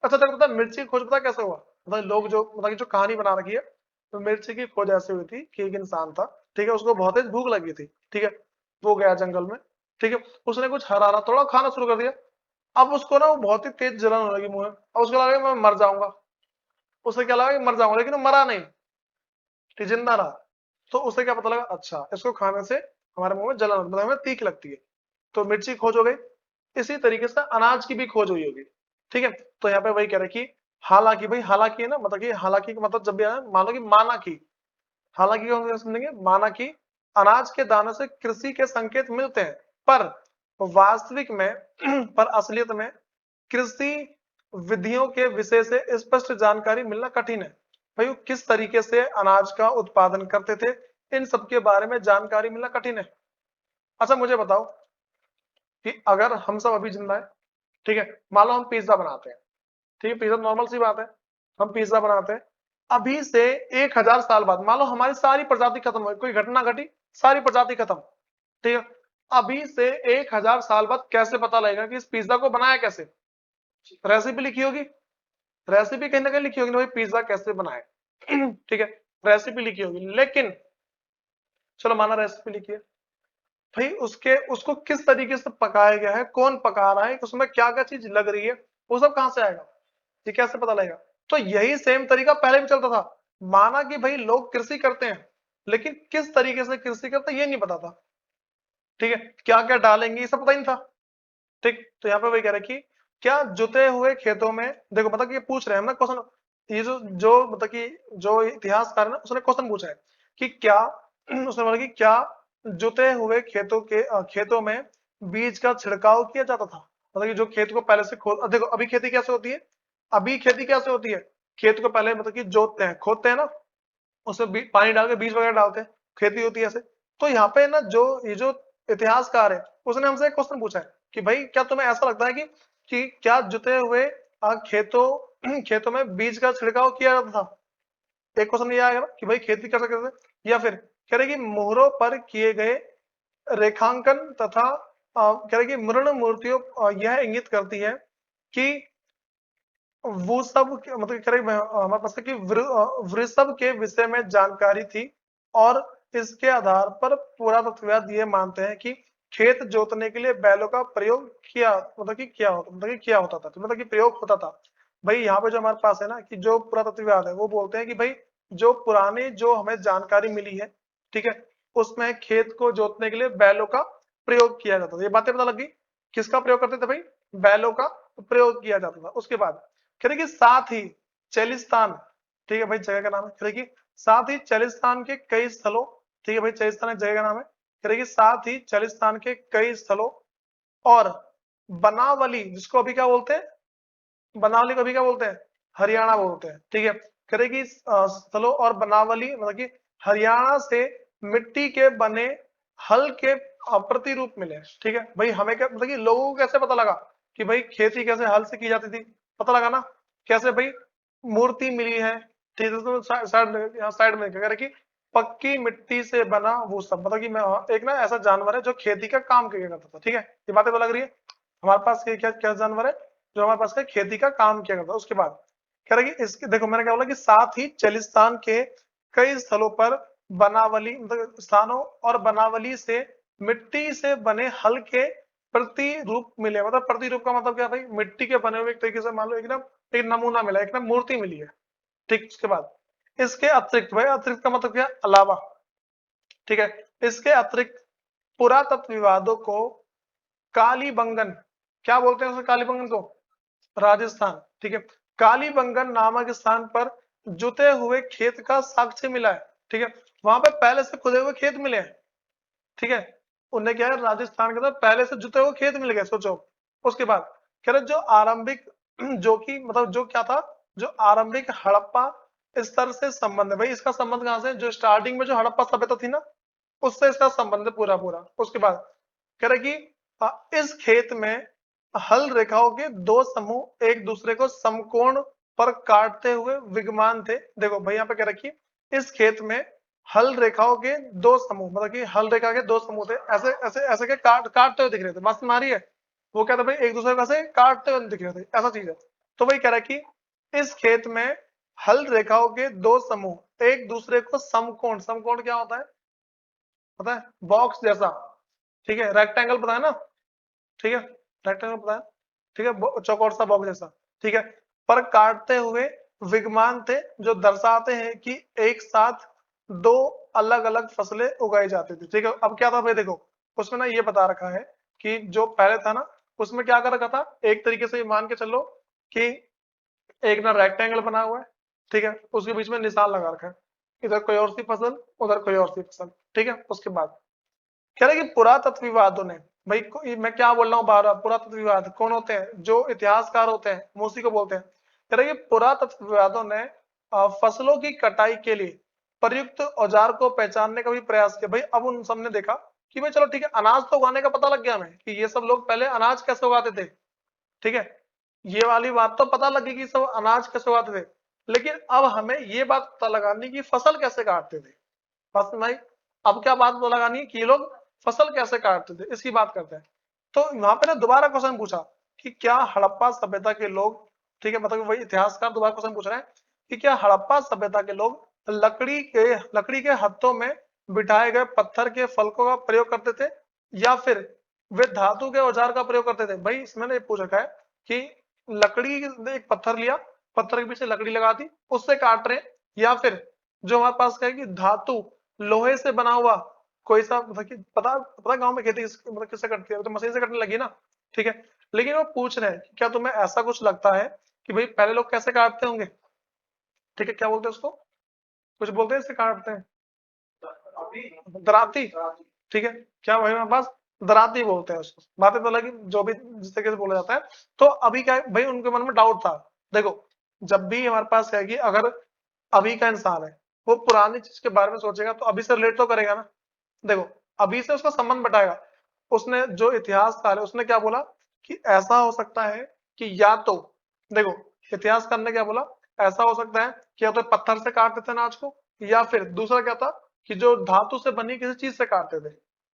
अच्छा तेरे को पता है मिर्ची की खोज पता कैसे हुआ, मतलब लोग जो मतलब कि जो कहानी बना रखी है, तो मिर्ची की खोज ऐसे हुई थी कि एक इंसान था, ठीक है, उसको बहुत तेज भूख लगी थी, ठीक है, वो गया जंगल में, ठीक है, उसने कुछ हरा हरा थोड़ा खाना शुरू कर दिया। अब उसको ना वो बहुत ही तेज जलन होने लगी मुंह में, अब उसको लगा मैं मर जाऊंगा। उसे क्या लगा कि मर जाऊंगा, लेकिन वो मरा नहीं, ठीक जिंदा रहा। तो उसे क्या पता लगा, अच्छा इसको खाने से हमारे मुंह में जलन, मतलब हमें तीख लगती है, तो मिर्ची खोज हो गई। इसी तरीके से अनाज की भी खोज हुई होगी। ठीक है, तो यहाँ पे वही कह रहे कि हालांकि, भाई हालांकि है ना, मतलब कि हालांकि का मतलब जब भी आए मान लो कि माना की, हालांकि को हम समझेंगे माना कि अनाज के दाने से कृषि के संकेत मिलते हैं, पर वास्तविक में पर असलियत में कृषि विधियों के विषय से स्पष्ट जानकारी मिलना कठिन है। भाई वो किस तरीके से अनाज का उत्पादन करते थे, इन सब के बारे में जानकारी मिलना कठिन है। अच्छा मुझे बताओ कि अगर हम सब अभी जिंदा है, ठीक है, मान लो हम पिज्जा बनाते हैं, ठीक है, पिज्जा नॉर्मल सी बात है, हम पिज्जा बनाते हैं, अभी से 1000 साल बाद मान लो हमारी सारी प्रजाति खत्म हो गई, कोई घटना घटी, सारी प्रजाति खत्म, ठीक है, अभी से 1000 साल बाद कैसे पता लगेगा कि इस पिज्जा को बनाया कैसे? रेसिपी लिखी होगी, रेसिपी कहीं ना कहीं लिखी होगी ना भाई पिज्जा कैसे बनाए ठीक है, रेसिपी लिखी होगी, लेकिन चलो माना रेसिपी लिखी है, भाई उसको किस तरीके से पकाया गया है, कौन पका रहा है, उसमें क्या क्या चीज लग रही है, वो सब कहां से आएगा, ये कैसे पता लगेगा? तो यही सेम तरीका पहले भी चलता था। माना कि भाई लोग कृषि करते हैं, लेकिन किस तरीके से कृषि करते हैं ये नहीं पता था, ठीक है, क्या क्या डालेंगे ये सब पता ही नहीं था, ठीक। तो यहाँ पे वही कह रहे कि क्या जुते हुए खेतों में, देखो मतलब कि ये पूछ रहे हैं ना क्वेश्चन, ये जो जो मतलब कि जो इतिहासकार है ना उसने क्वेश्चन पूछा है कि क्या उसने बोला कि क्या जुते हुए खेतों में बीज का छिड़काव किया जाता था, मतलब कि जो खेत को पहले से खोद, देखो अभी खेती कैसे होती है, अभी खेती कैसे होती है, खेत को पहले मतलब कि जोतते हैं, खोदते हैं ना, उसमें पानी डाल के बीज वगैरह डालते हैं, खेती होती है ऐसे। तो यहाँ पे ना जो ये जो इतिहासकार है उसने हमसे एक क्वेश्चन पूछा है कि भाई क्या तुम्हें ऐसा लगता है कि क्या जुते हुए खेतों में बीज का छिड़काव किया जाता था? एक क्वेश्चन ये आएगा कि भाई खेती कैसे कैसे, या फिर कह रहे कि मोहरों पर किए गए रेखांकन तथा कह रहे कि मृण मूर्तियों यह इंगित करती है कि वो सब मतलब कह रहे हमारे पास है कि वृषभ के विषय में जानकारी थी, और इसके आधार पर पुरातत्वविद ये मानते हैं कि खेत जोतने के लिए बैलों का प्रयोग किया होता था, तो मतलब कि प्रयोग होता था। भाई यहाँ पे जो हमारे पास है ना कि जो पुरातत्वविद है वो बोलते हैं कि भाई जो पुरानी जो हमें जानकारी मिली है, ठीक है, उसमें खेत को जोतने के लिए बैलों का प्रयोग किया जाता था, ये बातें पता लगी। किसका प्रयोग करते थे भाई? बैलों का प्रयोग किया जाता था। उसके बाद कह रहे कि साथ ही चलिस्तान, ठीक है भाई जगह का नाम है, कह रहे कि साथ ही चलिस्तान के कई स्थलों, ठीक है भाई चलिस्तान एक जगह का नाम है, कह रहे कि साथ ही चलिस्तान के कई स्थलों और बनावली, जिसको अभी क्या बोलते हैं, बनावली को अभी क्या बोलते हैं, हरियाणा बोलते हैं, ठीक है, कह रहे कि स्थलों और बनावली मतलब कि हरियाणा से मिट्टी के बने हल के प्रतिरूप मिले, ठीक है भाई। हमें क्या मतलब कि लोगों को कैसे पता लगा कि भाई खेती कैसे हल से की जाती थी, पता लगा ना कैसे भाई, मूर्ति मिली है, ठीक है, तो साइड में कह रहे कि पक्की मिट्टी से बना वो सब, मतलब कि मैं एक ना ऐसा जानवर है जो खेती का काम किया करता था, ठीक है, ये बातें तो लग रही है। हमारे पास क्या क्या जानवर है जो हमारे पास खेती का काम किया करता है। उसके बाद कह रहे कि इसके देखो मैंने क्या बोला कि साथ ही चलिस्तान के कई स्थलों पर बनावली मतलब स्थानों और बनावली से मिट्टी से बने हल के प्रतिरूप मिले, मतलब प्रतिरूप का मतलब क्या भाई, मिट्टी के बने हुए एक तरीके से मान लो एक नमूना मिला, एक ना मूर्ति मिली है, ठीक। उसके बाद इसके अतिरिक्त, भाई अतिरिक्त का मतलब क्या, अलावा, ठीक है, इसके अतिरिक्त पुरातत्व विवादों को कालीबंगन, क्या बोलते हैं उसे कालीबंगन को, राजस्थान, ठीक है, कालीबंगन नामक स्थान पर जुते हुए खेत का साक्ष्य मिला है, ठीक है, वहां पे पहले से खुदे हुए खेत मिले हैं, ठीक है, उन्हें क्या है राजस्थान के अंदर पहले से जुते हुए खेत मिल गए, सोचो। उसके बाद कह रहे जो आरंभिक जो कि मतलब जो क्या था, जो आरंभिक हड़प्पा स्तर से संबंध है, भाई इसका संबंध कहां से, जो स्टार्टिंग में जो हड़प्पा सभ्यता थी ना उससे इसका संबंध है पूरा पूरा। उसके बाद कह रहे कि इस खेत में हल रेखाओं के दो समूह एक दूसरे को समकोण पर काटते हुए विद्यमान थे। देखो भाई यहाँ पे कह रखी इस खेत में हल रेखाओं के दो समूह, मतलब कि हल रेखा के दो समूह थे, ऐसे ऐसे ऐसे के काटते हुए दिख रहे थे, बात मारी है, वो क्या था भाई एक दूसरे को ऐसे काटते हुए दिख रहे थे, ऐसा चीज है। तो भाई कह रहा है कि इस खेत में हल रेखाओं के दो समूह एक दूसरे को समकोण, समकोण क्या होता है पता है, बॉक्स जैसा, ठीक है, रेक्टेंगल पता है ना, ठीक है, रेक्टेंगल पता है, ठीक है, चौकोर सा बॉक्स जैसा, ठीक है, पर काटते हुए विद्यमान थे, जो दर्शाते हैं कि एक साथ दो अलग अलग फसलें उगाई जाती थी, ठीक है। अब क्या था भाई देखो उसमें ना ये बता रखा है कि जो पहले था ना उसमें क्या कर रखा था, एक तरीके से मान के चलो कि एक ना रेक्टेंगल बना हुआ है, ठीक है, उसके बीच में निशान लगा रखा है, इधर कोई और सी फसल उधर कोई और सी फसल, ठीक है। उसके बाद कह रहे कि पुरातत्वविदों ने मैं क्या बोल रहा हूँ बार बार, पुरातत्वविद कौन होते हैं? जो इतिहासकार होते हैं, उसी को बोलते हैं। कह रहे पुरातत्वविदों ने फसलों की कटाई के लिए प्रयुक्त औजार को पहचानने का भी प्रयास किया। भाई अब उन सबने देखा कि भाई चलो ठीक है, अनाज तो उगाने का पता लग गया हमें कि ये सब लोग पहले अनाज कैसे उगाते थे, ठीक है, ये वाली बात तो पता लगी कि सब अनाज कैसे उगाते थे। लेकिन अब हमें ये बात पता लगानी कि फसल कैसे काटते थे। बस भाई अब क्या बात पता लगानी है कि ये लोग फसल कैसे काटते थे, इसकी बात करते हैं। तो वहां पे ना दोबारा क्वेश्चन पूछा कि क्या हड़प्पा सभ्यता के लोग, ठीक है, मतलब वही इतिहासकार दोबारा क्वेश्चन पूछ रहे हैं कि क्या हड़प्पा सभ्यता के लोग लकड़ी के हत्थों में बिठाए गए पत्थर के फलकों का प्रयोग करते थे, या फिर वे धातु के औजार का प्रयोग करते थे। भाई इसमें ये पूछ रखा है कि लकड़ी, एक पत्थर लिया, पत्थर के पीछे लकड़ी लगा दी, उससे काट रहे हैं, या फिर जो हमारे पास क्या है कि धातु लोहे से बना हुआ कोई सा, मतलब कि पता पता गांव में खेती मतलब किससे करती है, तो मशीन से कटने लगी ना, ठीक है। लेकिन वो पूछ रहे हैं कि क्या तुम्हें ऐसा कुछ लगता है कि भाई पहले लोग कैसे काटते होंगे, ठीक है, क्या बोलते हैं उसको, कुछ बोलते हैं इससे काटते हैं, दराती, ठीक है, क्या भाई हमारे पास दराती बोलते हैं उसको, बातें तो लगी जो भी जिस तरीके से बोला जाता है। तो अभी क्या है भाई, उनके मन में डाउट था। देखो जब भी हमारे पास क्या है कि अगर अभी का इंसान है, वो पुरानी चीज के बारे में सोचेगा तो अभी से रिलेट तो करेगा ना। देखो अभी से उसका संबंध बैठाएगा। उसने जो इतिहासकार है उसने क्या बोला कि ऐसा हो सकता है कि या तो, देखो इतिहासकार ने क्या बोला, ऐसा हो सकता है कि या तो पत्थर से काटते थे अनाज को, या फिर दूसरा क्या था कि जो धातु से बनी किसी चीज से काटते थे।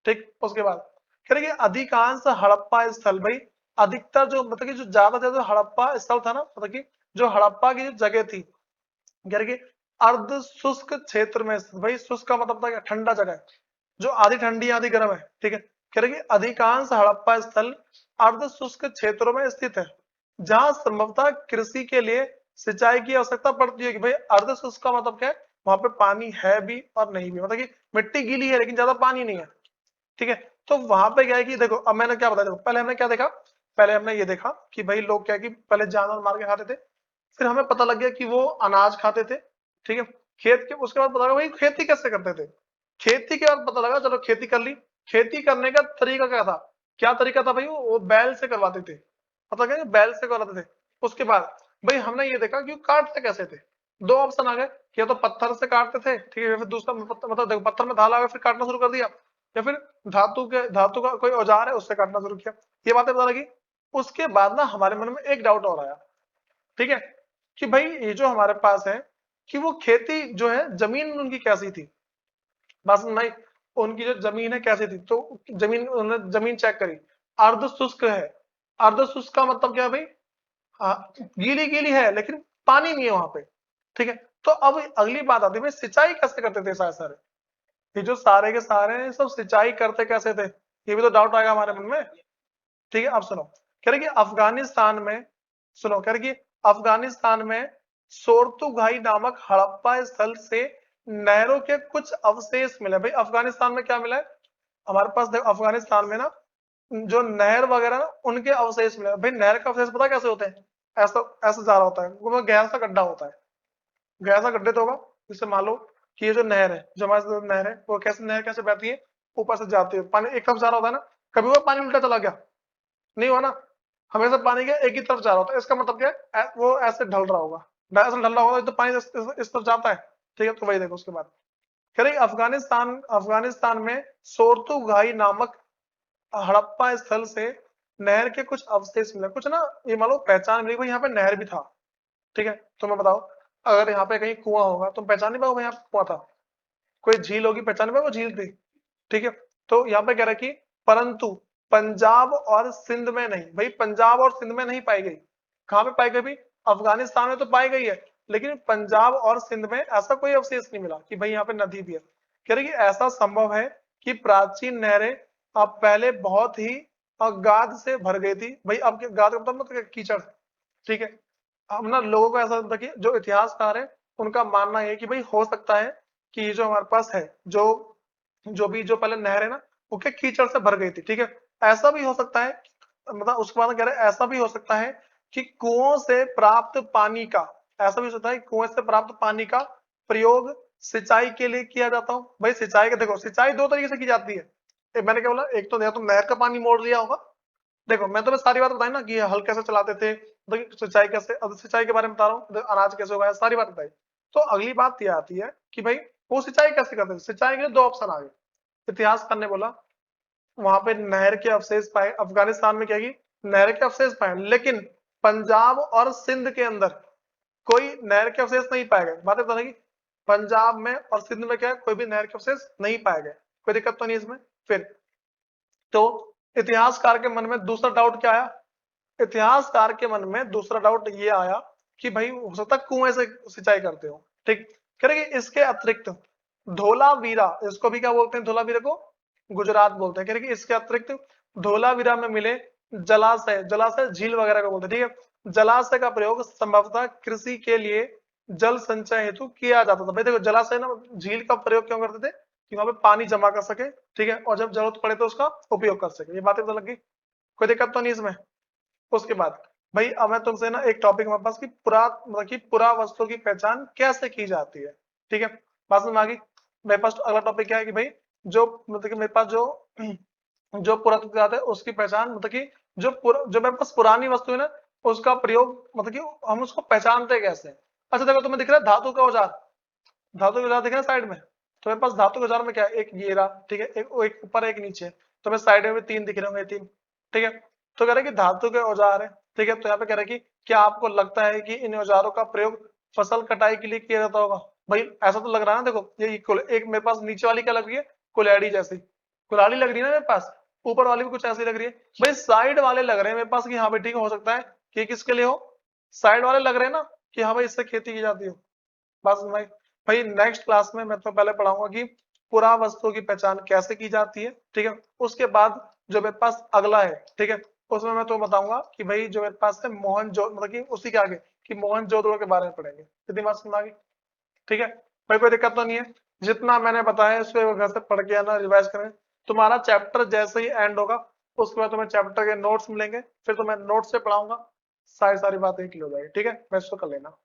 ठीक, उसके बाद कह रहे कि अधिकांश हड़प्पा स्थल, भाई अधिकतर जो मतलब कि जो ज्यादा से ज्यादा हड़प्पा स्थल था ना, मतलब कि जो हड़प्पा की जो जगह थी, कह रहे कि अर्ध शुष्क क्षेत्र में स्थित। भाई शुष्क का मतलब था क्या, ठंडा जगह है, जो आधी ठंडी आधी गर्म है, ठीक है। कह रहे कि अधिकांश हड़प्पा स्थल अर्ध शुष्क क्षेत्रों में स्थित है, जहां संभवतः कृषि के लिए सिंचाई की आवश्यकता पड़ती है। कि भाई अर्ध शुष्क का मतलब क्या है, वहां पे पानी है भी और नहीं भी, मतलब कि मिट्टी गीली है लेकिन ज्यादा पानी नहीं है, ठीक है। तो वहां पे क्या है कि देखो अब मैंने क्या बताया, देखो पहले हमने क्या देखा, पहले हमने ये देखा कि भाई लोग क्या है कि पहले जानवर मार के खाते थे, फिर हमें पता लग गया कि वो अनाज खाते थे, ठीक है। खेत के उसके बाद पता लगा भाई खेती कैसे करते थे, खेती के बाद पता लगा चलो खेती कर ली। खेती करने का तरीका क्या था, क्या तरीका था भाई, वो बैल से करवाते थे, पता क्या, बैल से करवाते थे। उसके बाद भाई हमने ये देखा कि वो काटते कैसे थे। दो ऑप्शन आ गए, या तो पत्थर से काटते थे, ठीक है, फिर दूसरा मतलब देखो पत्थर में धाला आ गया फिर काटना शुरू कर दिया, या फिर धातु का कोई औजार है उससे काटना शुरू किया। ये बातें पता लगी। उसके बाद ना हमारे मन में एक डाउट और आया, ठीक है, कि भाई ये जो हमारे पास है कि वो खेती जो है जमीन उनकी कैसी थी। बस नहीं, उनकी जो जमीन है कैसी थी, तो जमीन उन्होंने जमीन चेक करी, अर्ध शुष्क है। अर्ध शुष्क का मतलब क्या है भाई, हाँ, गीली गीली है लेकिन पानी नहीं है वहां पे, ठीक है। तो अब अगली बात आती है भाई सिंचाई कैसे करते थे सारे सारे, ये जो सारे के सारे हैं, सब सिंचाई करते कैसे थे, ये भी तो डाउट आएगा हमारे मन में, ठीक है। अब सुनो, कह रहे कि अफगानिस्तान में, सुनो कह रहे कि अफगानिस्तान में सोर्तुगाई नामक हड़प्पा स्थल से नहरों के कुछ अवशेष मिले। भाई अफगानिस्तान में क्या मिला है, हमारे पास देखो अफगानिस्तान में ना जो नहर वगैरह ना उनके अवशेष मिले। भाई नहर का अवशेष पता कैसे होते हैं, ऐसा ऐसा जा रहा होता है, वो गहरा सा गड्ढा होता है, गहरा सा गड्ढे तो होगा। जैसे मान लो कि ये जो नहर है, जो हमारे साथ नहर है, वो कैसे नहर कैसे बहती है, ऊपर से जाती है, पानी एक तरफ जा रहा होता है ना, कभी वो पानी उल्टा चला गया, नहीं हुआ ना, हमेशा पानी क्या एक ही तरफ जा रहा होता है। इसका मतलब क्या है, वो ऐसे ढल रहा होगा, ऐसे ढल रहा होगा तो पानी इस तरफ जाता है, ठीक है। तो वही देखो उसके बाद कह रही अफगानिस्तान अफगानिस्तान में सोर्तुगाई नामक हड़प्पा स्थल से नहर के कुछ अवशेष मिले, कुछ ना ये मान लो पहचान मिली भाई यहाँ पे नहर भी था, ठीक है। तो मैं बताओ, अगर यहाँ पे कहीं कुआं होगा तुम पहचान नहीं पाओगे यहाँ पे कुआं था, कोई झील होगी पहचान नहीं पाओगे वो झील थी, ठीक है। तो यहाँ पे कह रहा है कि परंतु पंजाब और सिंध में नहीं, भाई पंजाब और सिंध में नहीं पाई गई। कहाँ पे पाई गई भाई, अफगानिस्तान में तो पाई गई है, लेकिन पंजाब और सिंध में ऐसा कोई अवशेष नहीं मिला कि भाई यहाँ पे नदी भी है। कह रहे कि ऐसा संभव है कि प्राचीन नहरें अब पहले बहुत ही गाद से भर गई थी। भाई अब गाद का मतलब कीचड़, ठीक है। हम ना लोगों को ऐसा लगता है कि जो इतिहासकार है उनका मानना है कि भाई हो सकता है कि ये जो हमारे पास है, जो पहले नहर है ना, वो क्या कीचड़ से भर गई थी, ठीक है। ऐसा भी हो सकता है, मतलब उसके बाद कह रहे हैं ऐसा भी हो सकता है कि कुओं से प्राप्त पानी का, ऐसा भी हो सकता है कि कुएं से प्राप्त पानी का प्रयोग सिंचाई के लिए किया जाता हो। भाई सिंचाई का देखो, सिंचाई दो तरीके से की जाती है, मैंने क्या बोला, एक तो या तो नहर का पानी मोड़ लिया होगा। देखो मैं तुम्हें सारी बात बताई ना कि हल कैसे चलाते थे, मतलब सिंचाई कैसे, अब सिंचाई के बारे में बता रहा हूँ, अनाज कैसे उगाया, सारी बात बताई। तो अगली बात ये आती है कि भाई वो सिंचाई कैसे करते थे। सिंचाई के लिए दो ऑप्शन आ गए। इतिहासकार ने बोला वहां पे नहर के अवशेष पाए, अफगानिस्तान में क्या की नहर के अवशेष पाए, लेकिन पंजाब और सिंध के अंदर कोई नहर के अवशेष नहीं पाए गए। बात बता कि पंजाब में और सिंध में क्या है, कोई भी नहर के अवशेष नहीं पाए गए। कोई दिक्कत तो नहीं इसमें। फिर तो इतिहासकार के मन में दूसरा डाउट क्या आया, इतिहासकार के मन में दूसरा डाउट ये आया कि भाई हो सकता है कुएं से सिंचाई करते हो। ठीक, करेंगे इसके अतिरिक्त धोलावीरा, इसको भी क्या बोलते हैं, धोलावीरा को गुजरात बोलते हैं। करेंगे इसके अतिरिक्त धोलावीरा में मिले जलाशय, जलाशय झील वगैरह को बोलते हैं। ठीक है, जलाशय का प्रयोग संभवतः कृषि के लिए जल संचय हेतु किया जाता था। भाई देखो जलाशय ना, झील का प्रयोग क्यों करते थे कि वहां पे पानी जमा कर सके, ठीक है, और जब जरूरत पड़े तो उसका उपयोग कर सके। ये बातें तो लग गई, कोई दिक्कत तो नहीं इसमें। उसके बाद भाई अब मैं तुमसे ना एक टॉपिक हमारे पास कि मतलब कि पुरावस्तु की पहचान कैसे की जाती है। ठीक है, बात समझ में आ गई। मेरे पास अगला टॉपिक क्या है कि भाई जो मतलब कि मेरे पास जो जो पुरातत्व है उसकी पहचान, मतलब कि जो मेरे पास पुरानी वस्तु है ना उसका प्रयोग, मतलब कि हम उसको पहचानते कैसे हैं। अच्छा देखो तुम्हें दिख रहा है धातु का औजार, धातु का औजार दिख रहा है साइड में। तो मेरे पास धातु के औजार में क्या है, एक ये रहा, ठीक है, एक ऊपर एक नीचे। तो मैं साइड में भी तीन दिख रहे होंगे, तीन। ठीक है, तो कह रहे कि धातु के औजार है। ठीक है, तो यहाँ पे कह रहे कि क्या आपको लगता है कि इन औजारों का प्रयोग फसल कटाई के लिए किया जाता होगा। भाई ऐसा तो लग रहा है ना, देखो ये एक मेरे पास नीचे वाली क्या लग रही है, कुल्हाड़ी जैसी, कुल्हाड़ी लग रही है ना मेरे पास। ऊपर वाली भी कुछ ऐसी लग रही है। भाई साइड वाले लग रहे हैं मेरे पास कि हाँ भाई ठीक हो सकता है कि किसके लिए हो, साइड वाले लग रहे हैं ना कि हाँ भाई इससे खेती की जाती हो। बस भाई, भाई नेक्स्ट क्लास में मैं तो पहले पढ़ाऊंगा कि पुरावस्तु की पहचान कैसे की जाती है। ठीक है, उसके बाद जो मेरे पास अगला है, ठीक है, उसमें मैं तो बताऊंगा कि भाई जो मेरे पास है मोहनजो, मतलब कि उसी के आगे कि मोहनजोदड़ो के बारे में पढ़ेंगे। कितनी बात समझ आ गई। ठीक है भाई, कोई दिक्कत तो नहीं है। जितना मैंने बताया इस पे घर से पढ़ के आना, रिवाइज करें। तुम्हारा चैप्टर जैसे ही एंड होगा उसके बाद तुम्हें चैप्टर के नोट्स मिलेंगे, फिर तुम्हें नोट्स से पढ़ाऊंगा, सारी सारी बातें क्लियर हो जाएगी। ठीक है, मैं इसको कर लेना।